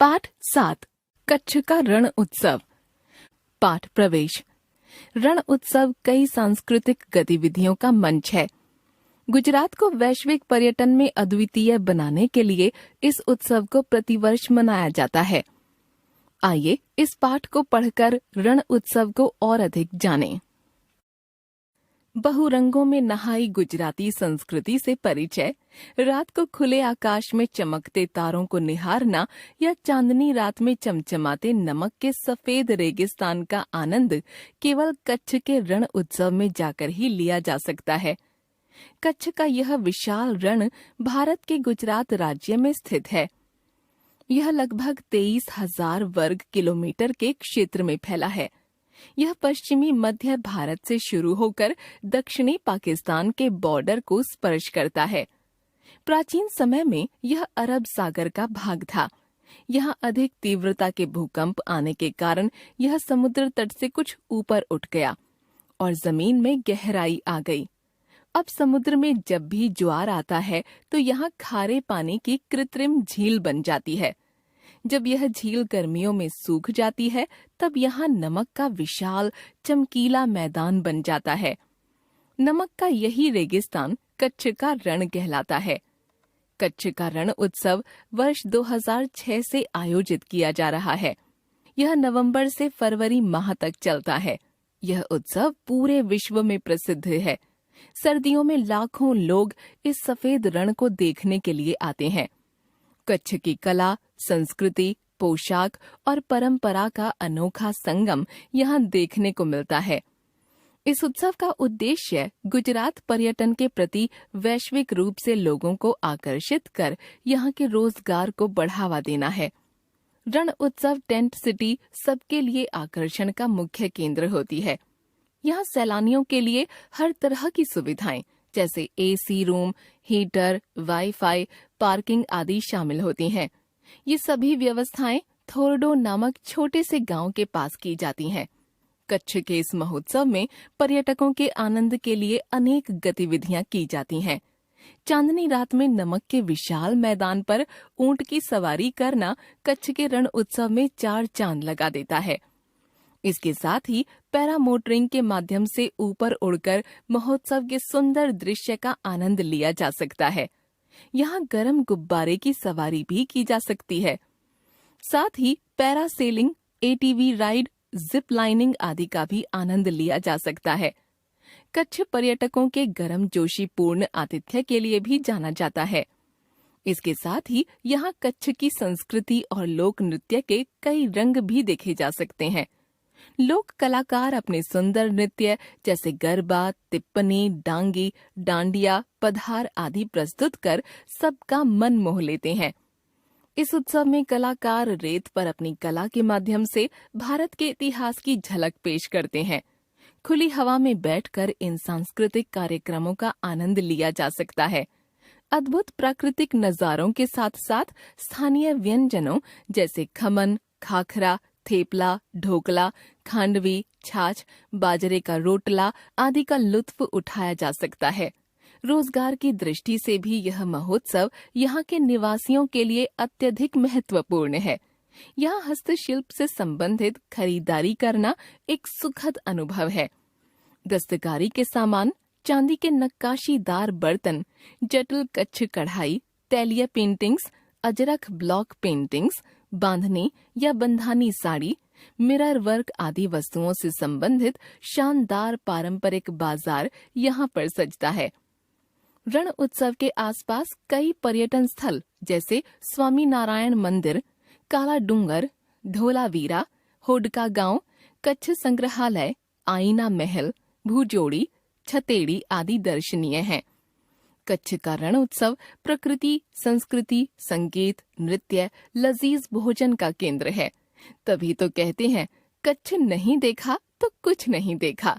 पाठ 7 कच्छ का रण उत्सव। पाठ प्रवेश। रण उत्सव कई सांस्कृतिक गतिविधियों का मंच है। गुजरात को वैश्विक पर्यटन में अद्वितीय बनाने के लिए इस उत्सव को प्रतिवर्ष मनाया जाता है। आइए इस पाठ को पढ़कर रण उत्सव को और अधिक जानें। बहुरंगों में नहाई गुजराती संस्कृति से परिचय। रात को खुले आकाश में चमकते तारों को निहारना या चांदनी रात में चमचमाते नमक के सफेद रेगिस्तान का आनंद केवल कच्छ के रण उत्सव में जाकर ही लिया जा सकता है। कच्छ का यह विशाल रण भारत के गुजरात राज्य में स्थित है। यह लगभग 23,000 वर्ग किलोमीटर के क्षेत्र में फैला है। यह पश्चिमी मध्य भारत से शुरू होकर दक्षिणी पाकिस्तान के बॉर्डर को स्पर्श करता है। प्राचीन समय में यह अरब सागर का भाग था। यहाँ अधिक तीव्रता के भूकंप आने के कारण यह समुद्र तट से कुछ ऊपर उठ गया और जमीन में गहराई आ गई। अब समुद्र में जब भी ज्वार आता है तो यहाँ खारे पानी की कृत्रिम झील बन जाती है। जब यह झील गर्मियों में सूख जाती है तब यहाँ नमक का विशाल चमकीला मैदान बन जाता है। नमक का यही रेगिस्तान कच्छ का रण कहलाता है। कच्छ का रण उत्सव वर्ष 2006 से आयोजित किया जा रहा है। यह नवंबर से फरवरी माह तक चलता है। यह उत्सव पूरे विश्व में प्रसिद्ध है। सर्दियों में लाखों लोग इस सफेद रण को देखने के लिए आते हैं। कच्छ की कला, संस्कृति, पोशाक और परंपरा का अनोखा संगम यहाँ देखने को मिलता है। इस उत्सव का उद्देश्य गुजरात पर्यटन के प्रति वैश्विक रूप से लोगों को आकर्षित कर यहाँ के रोजगार को बढ़ावा देना है। रण उत्सव टेंट सिटी सबके लिए आकर्षण का मुख्य केंद्र होती है। यहाँ सैलानियों के लिए हर तरह की सुविधाएं जैसे AC room, heater, wifi, parking आदि शामिल होती हैं। ये सभी व्यवस्थाएं थोरडो नामक छोटे से गांव के पास की जाती हैं। कच्छ के इस महोत्सव में पर्यटकों के आनंद के लिए अनेक गतिविधियां की जाती हैं। चांदनी रात में नमक के विशाल मैदान पर ऊंट की सवारी करना कच्छ के रण उत्सव में 4 चांद लगा देता है। इसके साथ ही पैरामोटरिंग के माध्यम से ऊपर उड़कर महोत्सव के सुंदर दृश्य का आनंद लिया जा सकता है। यहाँ गर्म गुब्बारे की सवारी भी की जा सकती है। साथ ही parasailing, ATV ride, zip lining आदि का भी आनंद लिया जा सकता है। कच्छ पर्यटकों के गर्मजोशीपूर्ण आतिथ्य के लिए भी जाना जाता है। इसके साथ ही यहाँ कच्छ की संस्कृति और लोक नृत्य के कई रंग भी देखे जा सकते हैं। लोक कलाकार अपने सुंदर नृत्य जैसे गरबा, तिप्पनी, डांगी, डांडिया, पधार आदि प्रस्तुत कर सबका मन मोह लेते हैं। इस उत्सव में कलाकार रेत पर अपनी कला के माध्यम से भारत के इतिहास की झलक पेश करते हैं। खुली हवा में बैठकर इन सांस्कृतिक कार्यक्रमों का आनंद लिया जा सकता है। अद्भुत प्राकृतिक नजारों के साथ साथ स्थानीय व्यंजनों जैसे खमन, खाखरा, थेपला, ढोकला, खांडवी, छाछ, बाजरे का रोटला आदि का लुत्फ उठाया जा सकता है। रोजगार की दृष्टि से भी यह महोत्सव यहाँ के निवासियों के लिए अत्यधिक महत्वपूर्ण है। यहाँ हस्तशिल्प से संबंधित खरीदारी करना एक सुखद अनुभव है। दस्तकारी के सामान, चांदी के नक्काशीदार बर्तन, जटिल कच्छ कढ़ाई, तैलिया पेंटिंग्स, अजरक ब्लॉक पेंटिंग्स, बांधनी या बंधानी साड़ी, मिरर वर्क आदि वस्तुओं से संबंधित शानदार पारंपरिक बाजार यहाँ पर सजता है। रण उत्सव के आसपास कई पर्यटन स्थल जैसे स्वामी नारायण मंदिर, काला डूंगर, धोलावीरा, होडका गांव, कच्छ संग्रहालय, आईना महल, भूजोड़ी, छतेड़ी आदि दर्शनीय हैं। कच्छ का रण उत्सव प्रकृति, संस्कृति, संगीत, नृत्य, लजीज भोजन का केंद्र है। तभी तो कहते हैं, कच्छ नहीं देखा तो कुछ नहीं देखा।